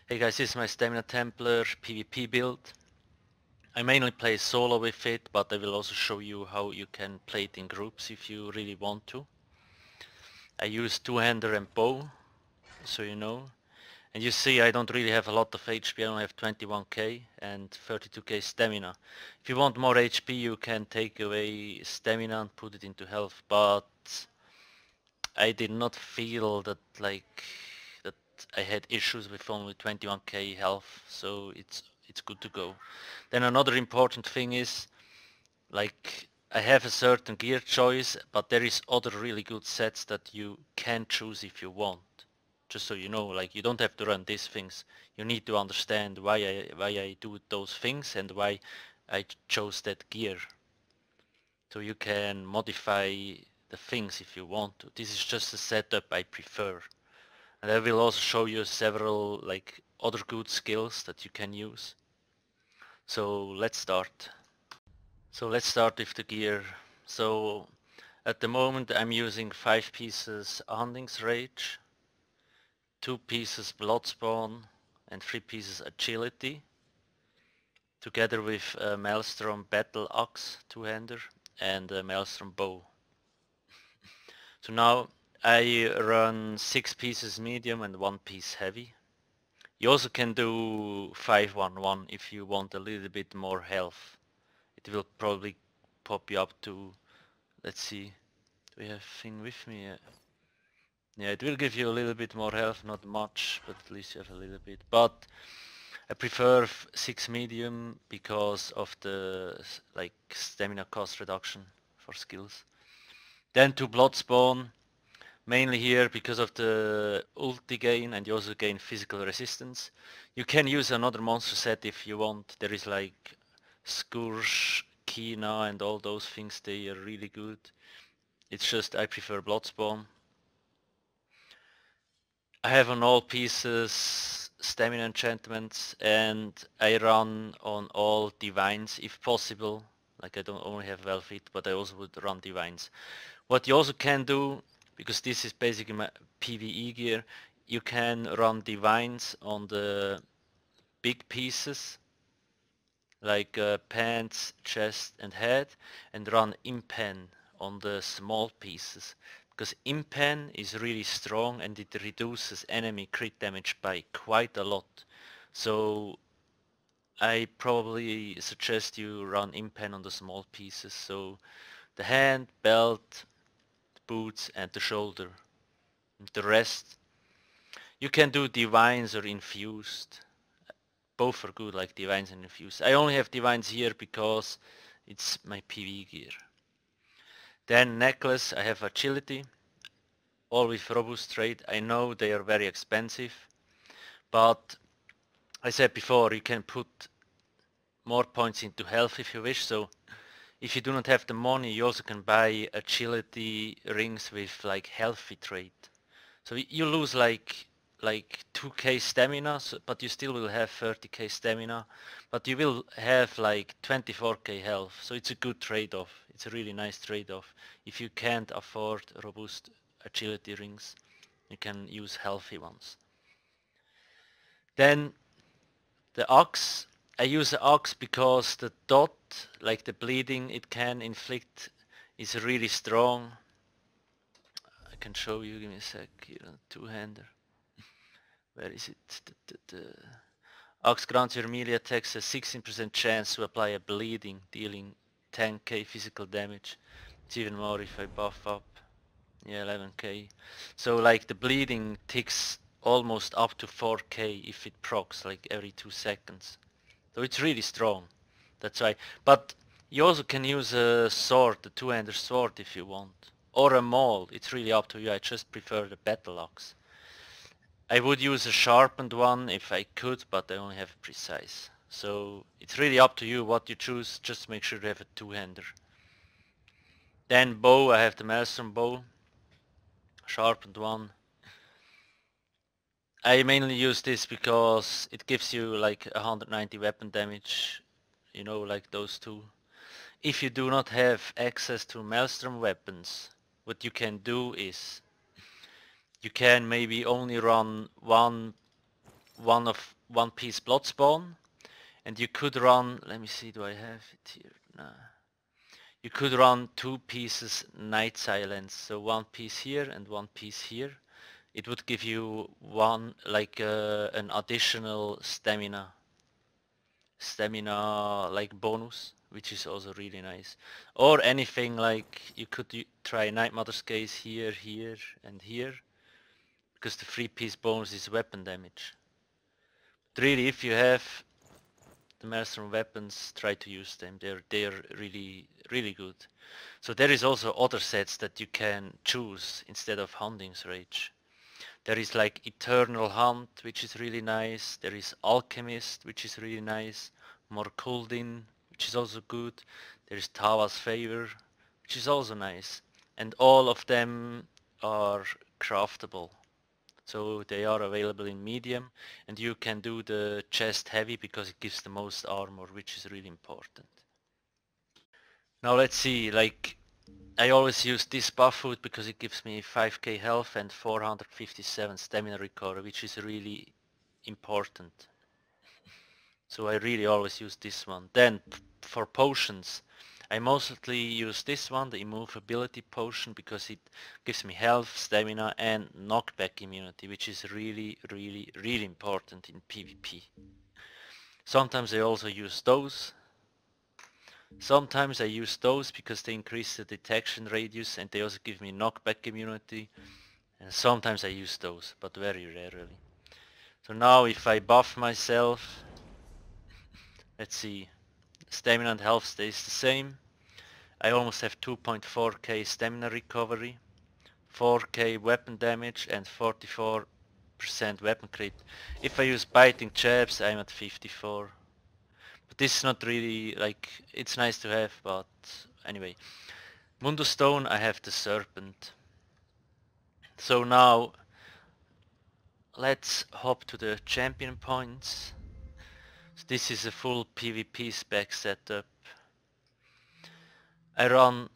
Hey guys, this is my Stamina Templar PvP build. I mainly play solo with it, but I will also show you how you can play it in groups if you really want to. I use two-hander and bow, so you know. And you see I don't really have a lot of HP, I only have 21k and 32k stamina. If you want more HP you can take away stamina and put it into health, but I did not feel that that I had issues with only 21k health, so it's good to go. Then another important thing is, like, I have a certain gear choice, but there is other really good sets that you can choose if you want. Just so you know, like, you don't have to run these things. You need to understand why I do those things and why I chose that gear. So you can modify the things if you want to. This is just a setup I prefer. And I will also show you several like other good skills that you can use. So let's start. So let's start with the gear. So at the moment I'm using 5 pieces Hunting's Rage, 2 pieces Bloodspawn and 3 pieces Agility, together with a Maelstrom Battle Axe two-hander and a Maelstrom Bow. So now I run 6 pieces medium and 1 piece heavy. You also can do 5-1-1 if you want a little bit more health. It will probably pop you up to, let's see, do we have thing with me? Yeah, it will give you a little bit more health, not much, but at least you have a little bit. But I prefer 6 medium because of the like stamina cost reduction for skills. Then 2 Bloodspawn, mainly here because of the ulti gain, and you also gain physical resistance. You can use another monster set if you want. There is like Scourge, Kina and all those things, they are really good. It's just I prefer Bloodspawn. I have on all pieces stamina enchantments, and I run on all divines if possible. Like, I don't only have Velvet, but I also would run divines. What you also can do, because this is basically my PvE gear, you can run divines on the big pieces like pants, chest and head, and run impen on the small pieces, because impen is really strong and it reduces enemy crit damage by quite a lot. So I probably suggest you run impen on the small pieces, so the hand, belt, boots and the shoulder. The rest you can do divines or infused. Both are good, like divines and infused. I only have divines here because it's my PV gear. Then necklace, I have agility, all with robust trade. I know they are very expensive, but I said before, you can put more points into health if you wish. So if you do not have the money, you also can buy agility rings with like healthy trade. So you lose like 2k stamina, so, but you still will have 30k stamina, but you will have like 24k health, so it's a good trade-off. It's a really nice trade-off. If you can't afford robust agility rings, you can use healthy ones. Then the axe, I use the axe because the dot, like the bleeding it can inflict, is really strong. I can show you, give me a sec, here, two-hander. Where is it? Axe grants your melee attacks a 16% chance to apply a bleeding, dealing 10k physical damage. It's even more if I buff up. Yeah, 11k. So like the bleeding ticks almost up to 4k if it procs like every 2 seconds. So it's really strong. That's why. But you also can use a sword, the two-hander sword if you want. Or a maul. It's really up to you. I just prefer the battle axe. I would use a sharpened one if I could, but I only have a precise. So it's really up to you what you choose, just make sure you have a two-hander. Then bow, I have the Maelstrom bow, sharpened one. I mainly use this because it gives you like 190 weapon damage, you know, like those two. If you do not have access to Maelstrom weapons, what you can do is you can maybe only run one one piece blood spawn, and you could run, let me see, do I have it here? Nah. You could run 2 pieces night silence, so 1 piece here and 1 piece here. It would give you one, like an additional stamina like bonus, which is also really nice. Or anything like you could try Night Mother's Gaze here, here and here, because the 3 piece bonus is weapon damage. But really, if you have the Maelstrom weapons, try to use them. They're really good. So there is also other sets that you can choose instead of Hunting's Rage. There is like Eternal Hunt, which is really nice. There is Alchemist, which is really nice. Morkuldin, which is also good. There is Tawa's Favor, which is also nice. And all of them are craftable. So they are available in medium, and you can do the chest heavy because it gives the most armor, which is really important. Now let's see, like I always use this buff food because it gives me 5k health and 457 stamina recovery, which is really important. So I really always use this one. Then for potions, I mostly use this one, the immovability potion, because it gives me health, stamina and knockback immunity, which is really important in PvP. Sometimes I also use those. Sometimes I use those because they increase the detection radius and they also give me knockback immunity. And sometimes I use those, but very rarely. So now if I buff myself, let's see, stamina and health stays the same. I almost have 2.4k stamina recovery, 4k weapon damage and 44% weapon crit. If I use biting jabs, I'm at 54. But this is not really, like, it's nice to have, but anyway. Mundus Stone, I have the Serpent. So now, let's hop to the champion points. So this is a full PvP spec setup. I run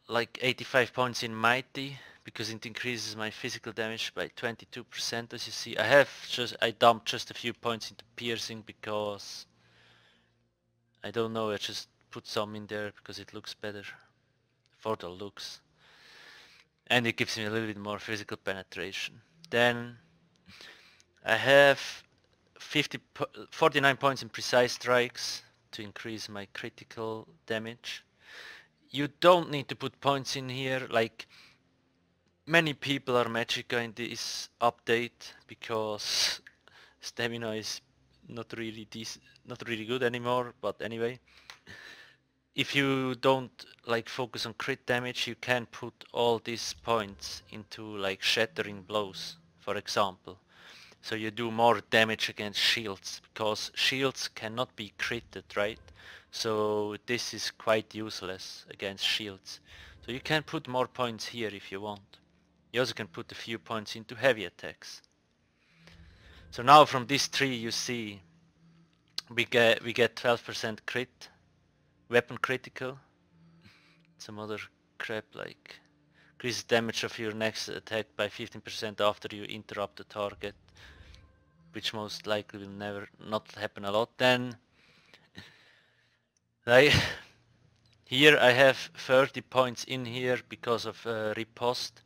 like 85 points in Mighty because it increases my physical damage by 22%, as you see. I dumped just a few points into piercing because I don't know, I just put some in there because it looks better for the looks. And it gives me a little bit more physical penetration. Then I have 49 points in precise strikes to increase my critical damage. You don't need to put points in here, like many people are magica in this update because stamina is not really good anymore, but anyway. If you don't like focus on crit damage, you can put all these points into like shattering blows, for example. So you do more damage against shields, because shields cannot be critted, right? So this is quite useless against shields. So you can put more points here if you want. You also can put a few points into heavy attacks. So now from this tree you see we get 12% crit, weapon critical, some other crap like increases damage of your next attack by 15% after you interrupt the target, which most likely will never not happen a lot. Then here I have 30 points in here because of riposte.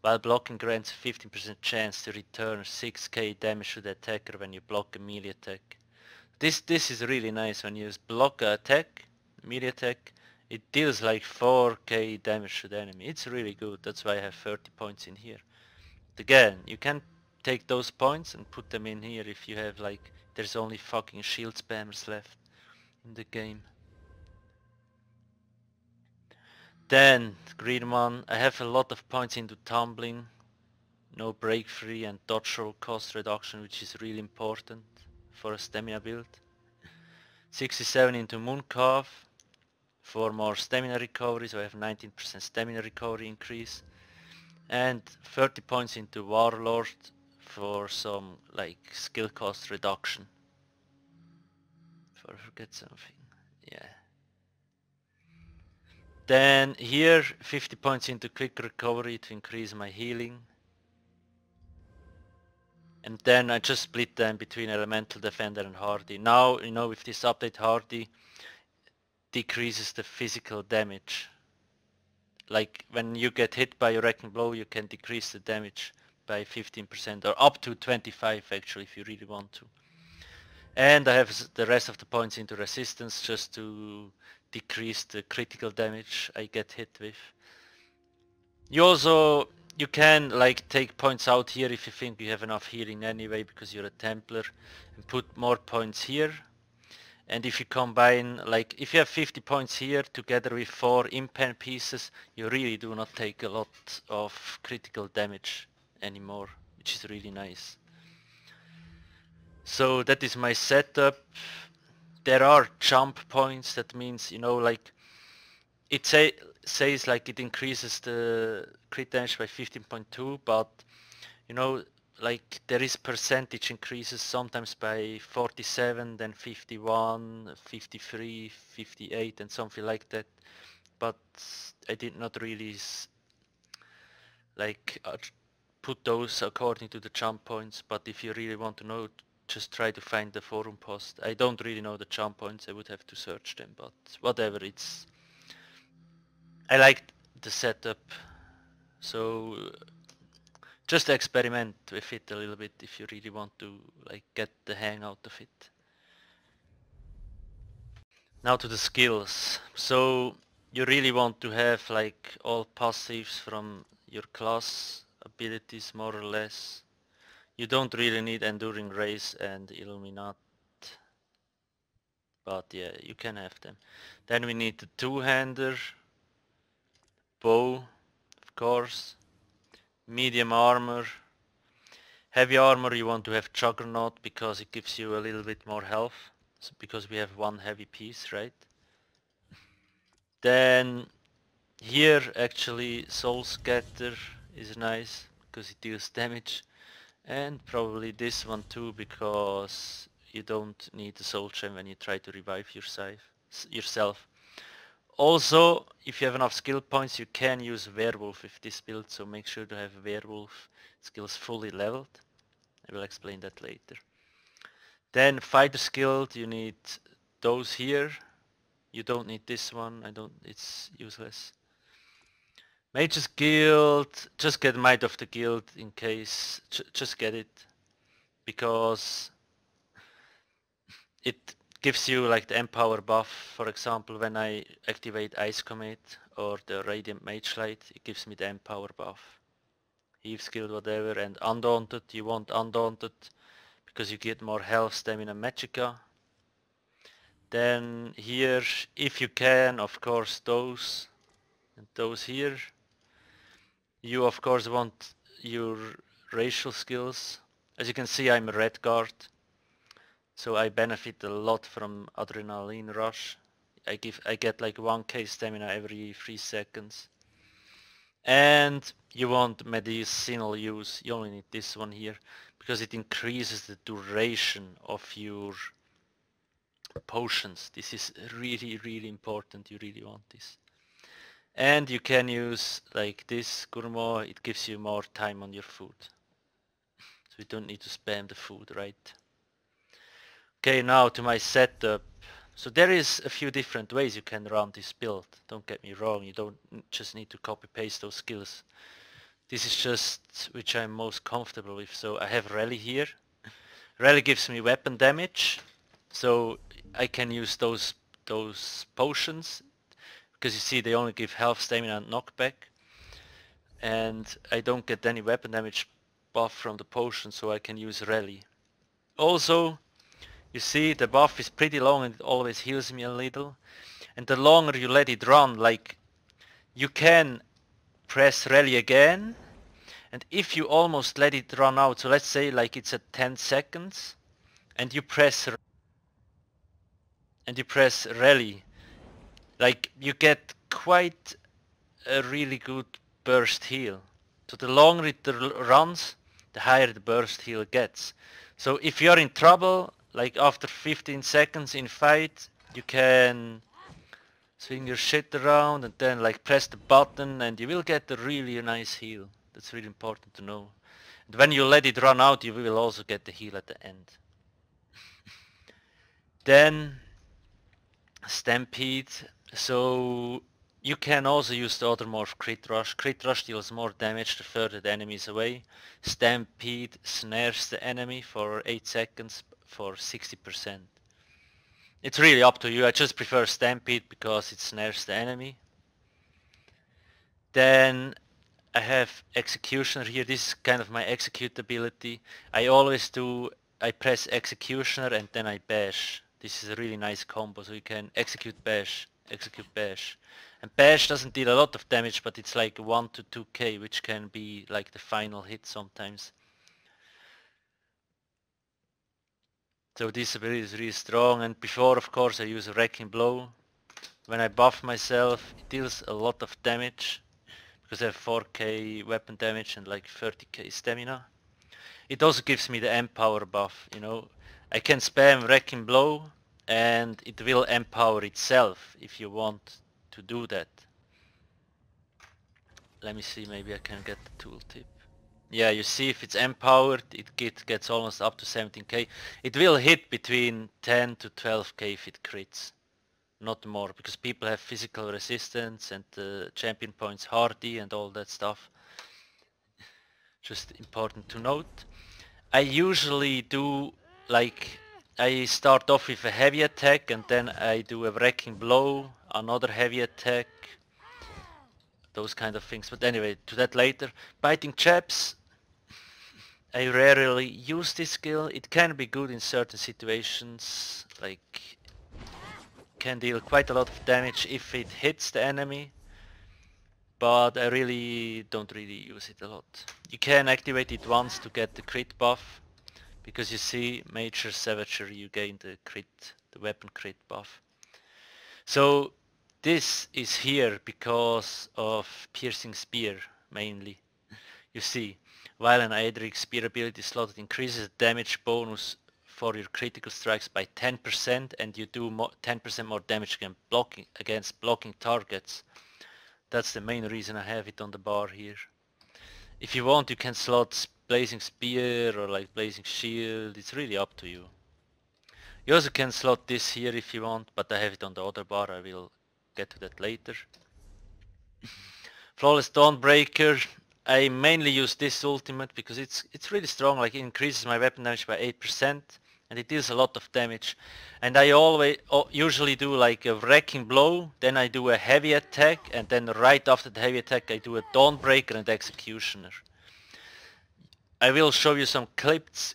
While blocking grants 15% chance to return 6k damage to the attacker when you block a melee attack. This is really nice. When you use block attack, melee attack, it deals like 4k damage to the enemy. It's really good. That's why I have 30 points in here. But again, you can take those points and put them in here if you have like, there's only fucking shield spammers left in the game. Then, green one, I have a lot of points into tumbling, no break free and dodge roll cost reduction, which is really important for a stamina build. 67 into Mooncalf for more stamina recovery, so I have 19% stamina recovery increase. And 30 points into Warlord for some like skill cost reduction. Before I forget something, yeah. Then here 50 points into quick recovery to increase my healing. And then I just split them between Elemental Defender and Hardy. Now, you know, with this update, Hardy decreases the physical damage. Like when you get hit by a wrecking blow, you can decrease the damage by 15% or up to 25 actually if you really want to. And I have the rest of the points into resistance just to decrease the critical damage I get hit with. You can like take points out here if you think you have enough healing anyway because you're a Templar, and put more points here. And if you combine, like if you have 50 points here together with 4 impen pieces, you really do not take a lot of critical damage anymore, which is really nice. So that is my setup. There are jump points, that means, you know, like it says like it increases the crit damage by 15.2, but you know, like there is percentage increases sometimes by 47, then 51, 53, 58 and something like that. But I did not really like put those according to the jump points, but if you really want to know, just try to find the forum post. I don't really know the jump points, I would have to search them, but whatever, I like the setup, so just experiment with it a little bit if you really want to like get the hang out of it. Now to the skills. So you really want to have like all passives from your class abilities more or less. You don't really need Enduring Race and Illuminat, but yeah, you can have them. Then we need the two-hander, bow, of course, medium armor. Heavy armor you want to have Juggernaut because it gives you a little bit more health, so because we have one heavy piece, right? Then here actually Soul Scatter is nice because it deals damage, and probably this one too because you don't need the Soul Gem when you try to revive yourself. Also, if you have enough skill points, you can use Werewolf with this build, so make sure to have Werewolf skills fully leveled. I will explain that later. Then Fighter Guild, you need those here. You don't need this one, it's useless. Mage's Guild, just get Might of the Guild in case, just get it. Because it gives you like the Empower buff, for example when I activate Ice Comet or the Radiant Mage Light, it gives me the Empower buff. Thieves Guild, whatever, and Undaunted, you want Undaunted because you get more health, stamina, magicka. Then here, if you can, of course those and those here. You of course want your racial skills. As you can see, I'm a red guard, so I benefit a lot from Adrenaline Rush. I get like 1k stamina every 3 seconds. And you want medicinal use, you only need this one here, because it increases the duration of your potions. This is really important, you really want this. And you can use like this Gourmand, it gives you more time on your food. So you don't need to spam the food, right? Okay, now to my setup. So there is a few different ways you can run this build. Don't get me wrong, you don't just need to copy paste those skills. This is just which I'm most comfortable with. So I have Rally here. Rally gives me weapon damage, so I can use those potions, because you see they only give health, stamina and knockback, and I don't get any weapon damage buff from the potion, so I can use Rally. Also, you see the buff is pretty long and it always heals me a little, and the longer you let it run, like you can press Rally again, and if you almost let it run out, so let's say like it's at 10 seconds and you press Rally, like you get quite a really good burst heal. So the longer it runs, the higher the burst heal gets. So if you're in trouble, like after 15 seconds in fight, you can swing your shit around and then like press the button and you will get a really nice heal. That's really important to know. And when you let it run out, you will also get the heal at the end. Then Stampede. So you can also use the other morph Crit Rush. Crit Rush deals more damage the further the enemy is away. Stampede snares the enemy for 8 seconds for 60%. It's really up to you. I just prefer Stampede because it snares the enemy. Then I have Executioner here. This is kind of my execute ability. I press Executioner and then I bash. This is a really nice combo, so you can execute bash. And bash doesn't deal a lot of damage, but it's like 1 to 2k, which can be like the final hit sometimes. So this ability is really strong, and before of course I use a Wrecking Blow. When I buff myself, it deals a lot of damage, because I have 4k weapon damage and like 30k stamina. It also gives me the Empower buff, you know. I can spam Wrecking Blow and it will empower itself if you want to do that. Let me see, maybe I can get the tooltip. Yeah, you see if it's empowered, it gets almost up to 17k. It will hit between 10 to 12k if it crits. Not more, because people have physical resistance and Championpoints hardy and all that stuff. Just important to note. I usually do like, I start off with a heavy attack and then I do a Wrecking Blow, another heavy attack, those kind of things. But anyway, to that later. Biting Chaps. I rarely use this skill. It can be good in certain situations, like can deal quite a lot of damage if it hits the enemy, but I don't use it a lot. You can activate it once to get the crit buff, because you see Major Savagery, you gain the weapon crit buff. So this is here because of Piercing Spear mainly. You see, while an Aedric Spear ability slot increases damage bonus for your critical strikes by 10% and you do 10% more damage against blocking targets. That's the main reason I have it on the bar here. If you want, you can slot Blazing Spear or like Blazing Shield, it's really up to you. You also can slot this here if you want, but I have it on the other bar, I will get to that later. Flawless Dawnbreaker, I mainly use this ultimate because it's really strong, like it increases my weapon damage by 8% and it deals a lot of damage. And I usually do like a Wrecking Blow, then I do a heavy attack, and then right after the heavy attack I do a Dawnbreaker and Executioner. I will show you some clips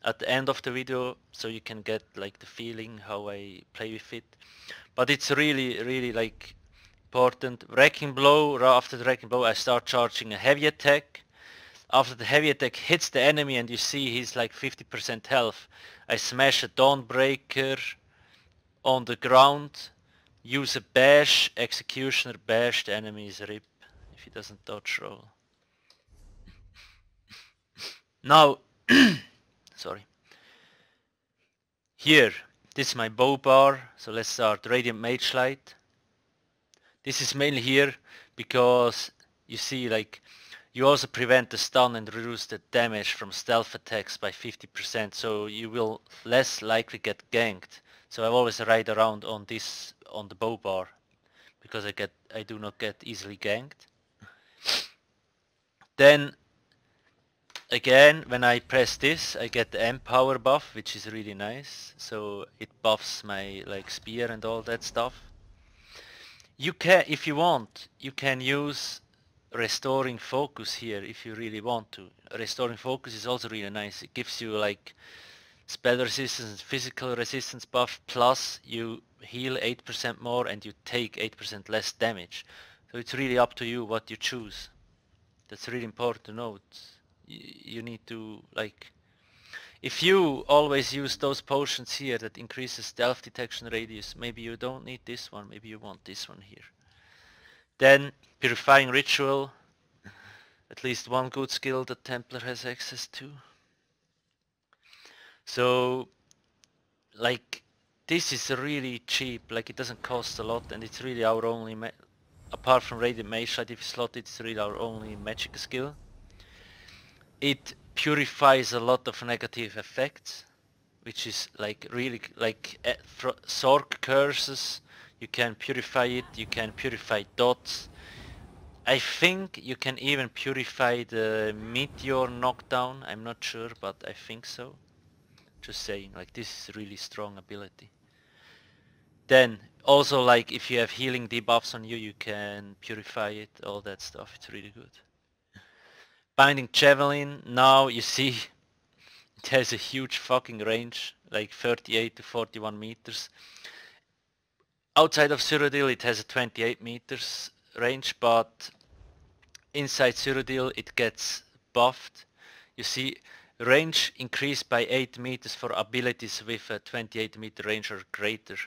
at the end of the video so you can get like the feeling how I play with it. But it's really like important. Wrecking Blow, after the Wrecking Blow I start charging a heavy attack. After the heavy attack hits the enemy and you see he's like 50% health, I smash a Dawnbreaker on the ground, use a bash, Executioner bash, the enemy is rip if he doesn't dodge roll. Now, sorry. Here, this is my bow bar, so let's start Radiant Mage Light. This is mainly here because you see like you also prevent the stun and reduce the damage from stealth attacks by 50%, so you will less likely get ganked. So I always ride around on this, on the bow bar, because I do not get easily ganked. Then again, when I press this, I get the Empower buff, which is really nice. So it buffs my like spear and all that stuff. You can, if you want, you can use Restoring Focus here if you really want to. Restoring Focus is also really nice. It gives you like spell resistance and physical resistance buff, plus you heal 8% more and you take 8% less damage. So it's really up to you what you choose. That's really important to note. You need to like, if you always use those potions here that increases stealth detection radius, maybe you don't need this one, maybe you want this one here. Then Purifying Ritual, at least one good skill that Templar has access to. So like this is really cheap, like it doesn't cost a lot and it's really our only, apart from Radiant Mage Light, if you slot it, it's really our only magic skill. It purifies a lot of negative effects, which is like really like Sorc curses. You can purify it, you can purify dots. I think you can even purify the meteor knockdown, I'm not sure, but I think so. Just saying, like this is really strong ability. Then also like if you have healing debuffs on you, you can purify it, all that stuff, it's really good. Binding Javelin, now you see it has a huge fucking range, like 38 to 41 meters. Outside of Cyrodiil it has a 28 meters range, but inside Cyrodiil it gets buffed. You see range increased by 8 meters for abilities with a 28 meter range or greater.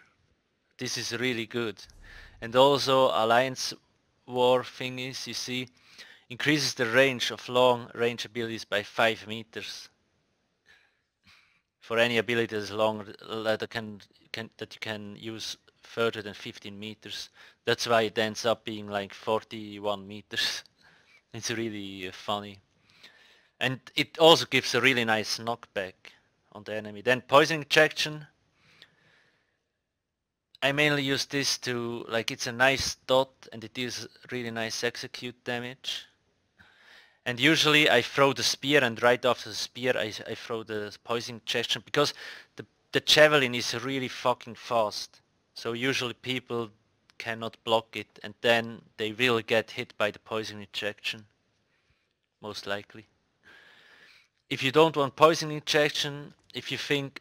This is really good. And also Alliance War thingies, you see, increases the range of long range abilities by 5 meters. For any ability that is long that you can use further than 15 meters. That's why it ends up being like 41 meters. It's really funny. And it also gives a really nice knockback on the enemy. Then poison injection. I mainly use this to, like, it's a nice dot and it deals really nice execute damage. And usually I throw the spear, and right after the spear I throw the poison injection, because the javelin is really fucking fast. So usually people cannot block it, and then they will get hit by the poison injection. Most likely. If you don't want poison injection, if you think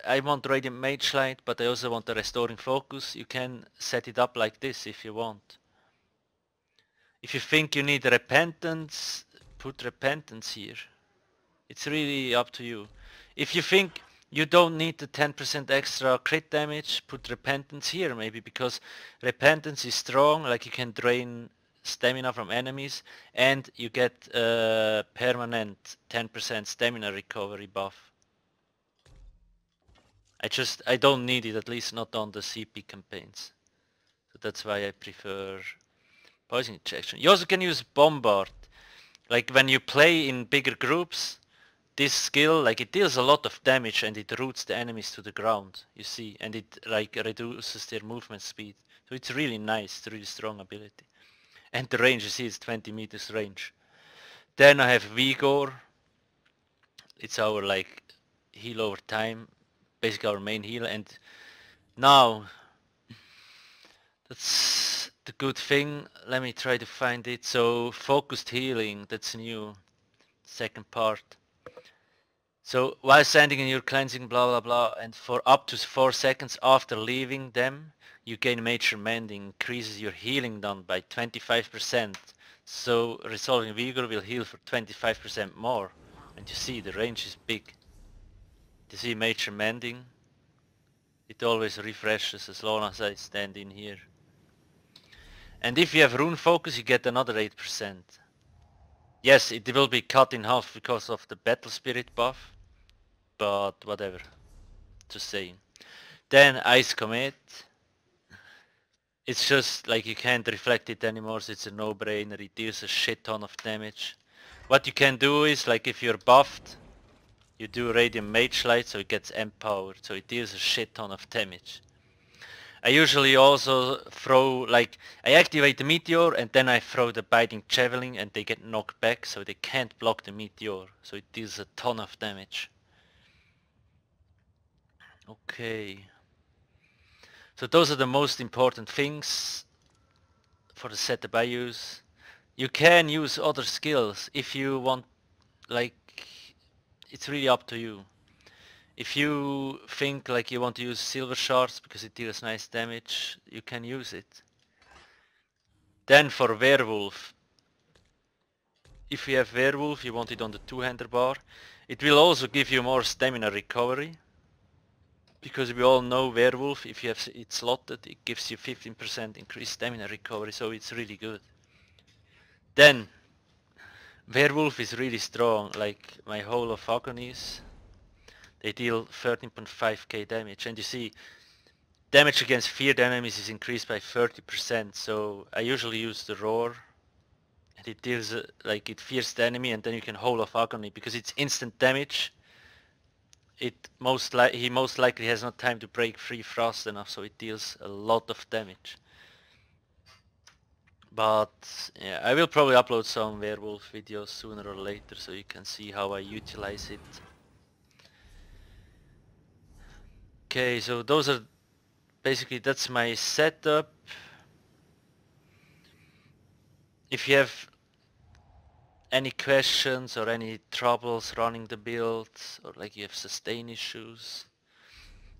I want Radiant Mage Light but I also want the restoring focus, you can set it up like this if you want. If you think you need repentance, put repentance here. It's really up to you. If you think you don't need the 10% extra crit damage, put repentance here maybe, because repentance is strong, like you can drain stamina from enemies and you get a permanent 10% stamina recovery buff. I don't need it, at least not on the CP campaigns. So that's why I prefer poison injection. You also can use bombard. Like when you play in bigger groups, this skill, like it deals a lot of damage and it roots the enemies to the ground, you see, and it like reduces their movement speed. So it's really nice, it's a really strong ability. And the range, you see, is 20 meters range. Then I have Vigor. It's our like heal over time, basically our main heal. And now, that's the good thing. Let me try to find it. So focused healing, that's new. Second part. So while standing in your cleansing blah blah blah, and for up to 4 seconds after leaving them, you gain major mending, increases your healing done by 25%. So resolving vigor will heal for 25% more. And you see the range is big. You see major mending. It always refreshes as long as I stand in here. And if you have rune focus you get another 8%. Yes, it will be cut in half because of the battle spirit buff. But whatever, just saying. Then Ice Comet. It's just like you can't reflect it anymore, so it's a no-brainer. It deals a shit ton of damage. What you can do is, like if you're buffed, you do Radiant Mage Light, so it gets empowered, so it deals a shit ton of damage. I usually also throw, like, I activate the meteor and then I throw the Binding Javelin and they get knocked back, so they can't block the meteor, so it deals a ton of damage. Okay. So those are the most important things for the setup I use. You can use other skills if you want, like, it's really up to you. If you think like you want to use silver shards because it deals nice damage, you can use it. Then for werewolf, if you have werewolf, you want it on the two-hander bar. It will also give you more stamina recovery. Because we all know werewolf, if you have it slotted, it gives you 15% increased stamina recovery, so it's really good. Then, werewolf is really strong, like my Hole of Agonies. They deal 13.5k damage, and you see, damage against feared enemies is increased by 30%, so I usually use the roar. And it deals like it fears the enemy, and then you can Hole of Agony because it's instant damage. He most likely has not time to break free fast enough, so it deals a lot of damage. But yeah, I will probably upload some werewolf videos sooner or later so you can see how I utilize it. Okay, so those are basically, that's my setup. If you have any questions or any troubles running the build, or like you have sustain issues,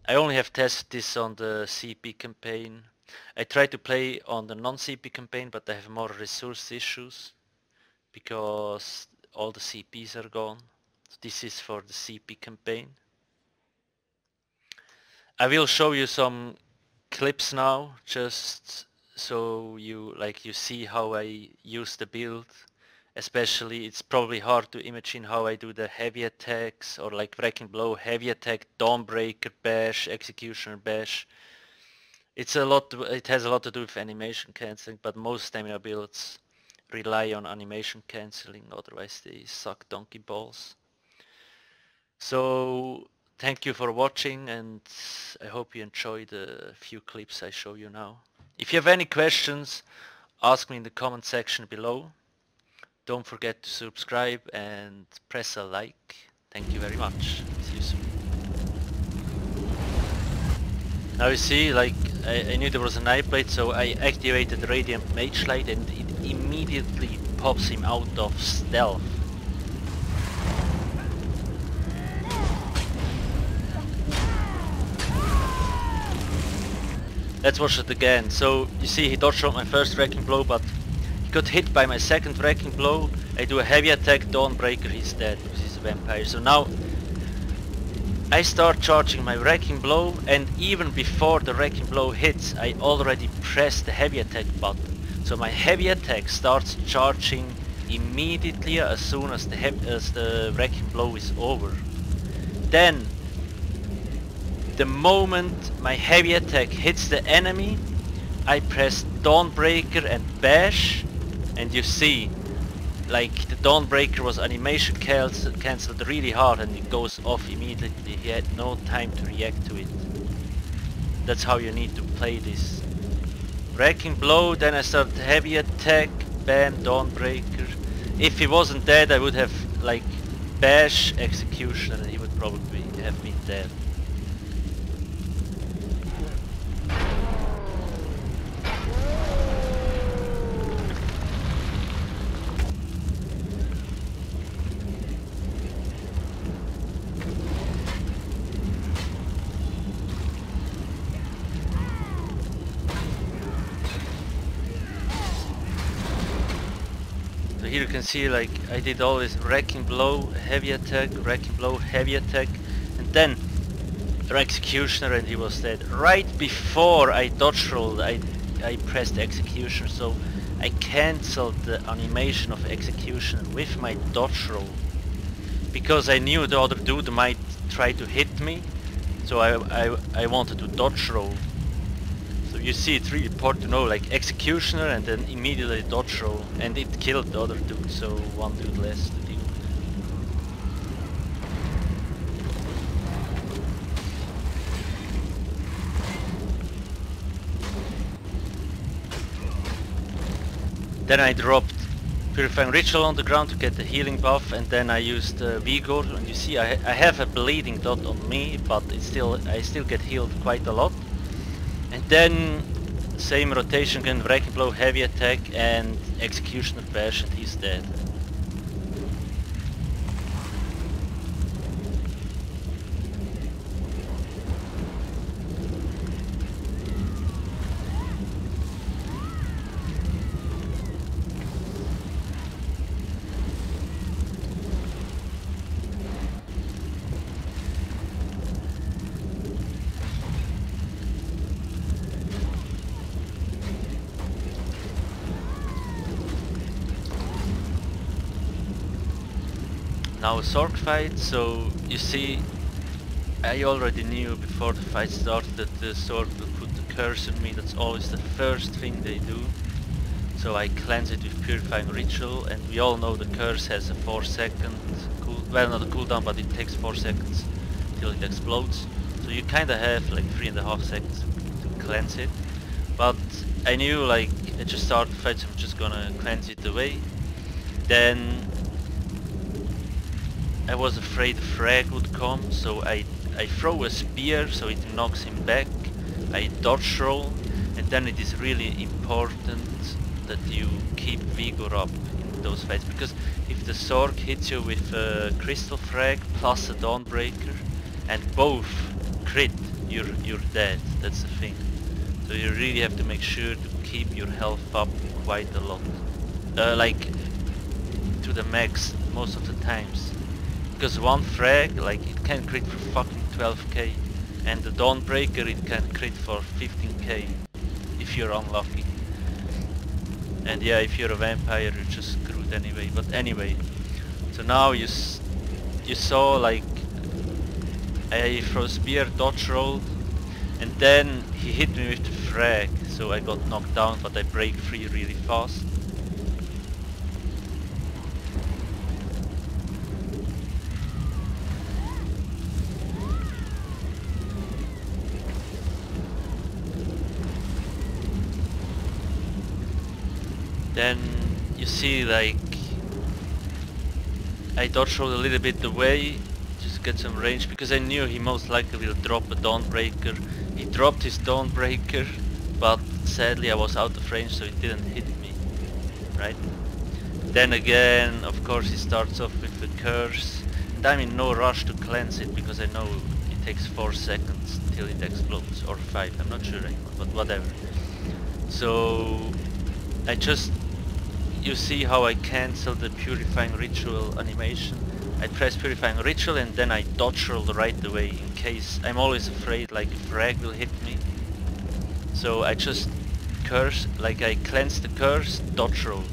I only have tested this on the CP campaign. I try to play on the non-CP campaign, but I have more resource issues because all the CPs are gone. So this is for the CP campaign. I will show you some clips now, just so you see how I use the build. Especially, it's probably hard to imagine how I do the heavy attacks, or like Wrecking Blow, heavy attack, Dawnbreaker, bash, Executioner, bash. It has a lot to do with animation cancelling, but most stamina builds rely on animation cancelling, otherwise they suck donkey balls. So thank you for watching, and I hope you enjoy the few clips I show you now. If you have any questions, ask me in the comment section below. Don't forget to subscribe and press a like. Thank you very much. See you soon. Now you see, like, I knew there was a knife blade, so I activated Radiant Mage Light and it immediately pops him out of stealth. Let's watch it again. So you see, he dodged out my first Wrecking Blow, but he got hit by my second Wrecking Blow. I do a heavy attack, Dawnbreaker, he's dead because he's a vampire. So now I start charging my Wrecking Blow, and even before the Wrecking Blow hits, I already pressed the heavy attack button. So my heavy attack starts charging immediately as soon as the Wrecking Blow is over. Then, the moment my heavy attack hits the enemy, I press Dawnbreaker and bash, and you see, like, the Dawnbreaker was animation cancelled really hard and it goes off immediately. He had no time to react to it. That's how you need to play this. Wrecking Blow, then I start heavy attack, bam, Dawnbreaker. If he wasn't dead, I would have like bash, Executioner, and he would probably have been dead. Here you can see, like, I did always Wrecking Blow, heavy attack, Wrecking Blow, heavy attack, and then the Executioner, and he was dead. Right before I dodge rolled, I pressed Executioner, so I cancelled the animation of Executioner with my dodge roll. Because I knew the other dude might try to hit me, so I wanted to dodge roll. You see, it's really important to know, like, Executioner and then immediately dodge roll, and it killed the other dude, so one dude less to deal with. Then I dropped Purifying Ritual on the ground to get the healing buff, and then I used Vigor, and you see I have a bleeding dot on me, but I still get healed quite a lot. And then same rotation again, Wrecking Blow, heavy attack, and Executioner bash, and he's dead. Now a sword fight, so you see, I already knew before the fight started that the sword will put the curse on me. That's always the first thing they do. So I cleanse it with Purifying Ritual, and we all know the curse has a 4-second cool, well, not a cooldown, but it takes 4 seconds till it explodes. So you kinda have like 3.5 seconds to cleanse it. But I knew, like, I just started the fight, so I'm just gonna cleanse it away. Then I was afraid a frag would come, so I throw a spear so it knocks him back. I dodge roll, and then it is really important that you keep vigor up in those fights, because if the Sorc hits you with a crystal frag plus a Dawnbreaker and both crit, you're dead. That's the thing. So you really have to make sure to keep your health up quite a lot, like to the max most of the times, because one frag, like, it can crit for fucking 12k, and the Dawnbreaker it can crit for 15k if you're unlucky. And yeah, if you're a vampire, you're just screwed anyway. But anyway, so now you saw, like, I throw spear, dodge rolled, and then he hit me with the frag, so I got knocked down, but I break free really fast. Then you see, like, I dodge rolled a little bit away just to get some range, because I knew he most likely will drop a Dawnbreaker. He dropped his Dawnbreaker, but sadly I was out of range, so it didn't hit me, right? Then again, of course, he starts off with the curse, and I'm in no rush to cleanse it, because I know it takes 4 seconds till it explodes, or 5, I'm not sure anymore, but whatever. So I just, you see how I cancel the Purifying Ritual animation. I press Purifying Ritual and then I dodge roll right away, in case I'm always afraid like a frag will hit me. So I just curse, like I cleanse the curse, dodge roll.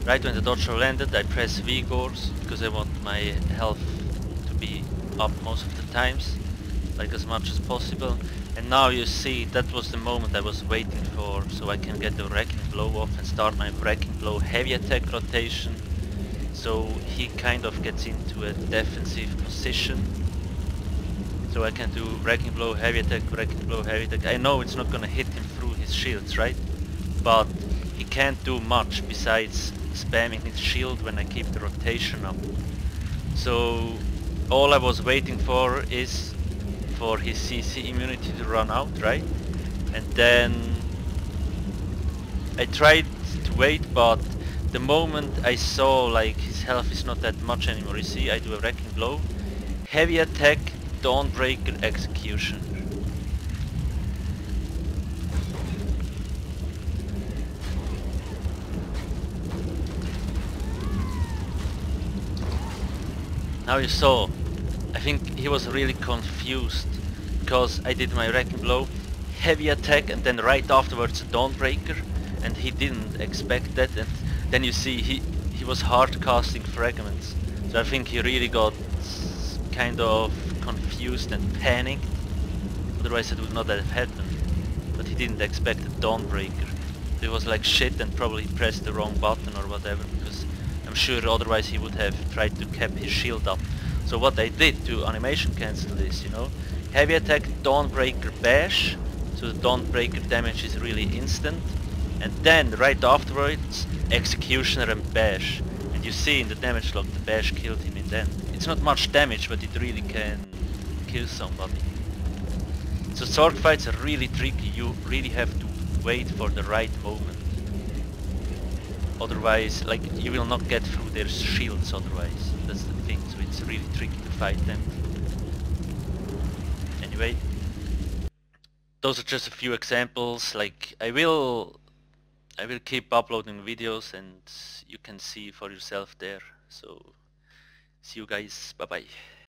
Right when the dodge roll ended, I press Vigors, because I want my health to be up most of the times, like as much as possible. And now you see, that was the moment I was waiting for, so I can get the Wrecking Blow off and start my Wrecking Blow heavy attack rotation. So he kind of gets into a defensive position. So I can do Wrecking Blow, heavy attack, Wrecking Blow, heavy attack. I know it's not gonna hit him through his shields, right? But he can't do much besides spamming his shield when I keep the rotation up. So all I was waiting for is for his CC immunity to run out, right? And then I tried to wait, but the moment I saw like his health is not that much anymore, you see, I do a Wrecking Blow, heavy attack, Dawnbreaker, Executioner. Now you saw, I think he was really confused, because I did my Wrecking Blow, heavy attack, and then right afterwards a Dawnbreaker, and he didn't expect that, and then you see he was hard casting fragments. So I think he really got kind of confused and panicked, otherwise it would not have happened. But he didn't expect a Dawnbreaker. He was like shit and probably pressed the wrong button or whatever, because I'm sure otherwise he would have tried to keep his shield up. So what I did to animation cancel this, you know, heavy attack, Dawnbreaker, bash, so the Dawnbreaker damage is really instant, and then right afterwards Executioner and bash, and you see in the damage log the bash killed him in the end. It's not much damage, but it really can kill somebody. So sword fights are really tricky, you really have to wait for the right moment. Otherwise, like, you will not get through their shields otherwise. That's the thing, so it's really tricky to fight them. Anyway, those are just a few examples. Like, I will keep uploading videos and you can see for yourself there. So, see you guys, bye bye.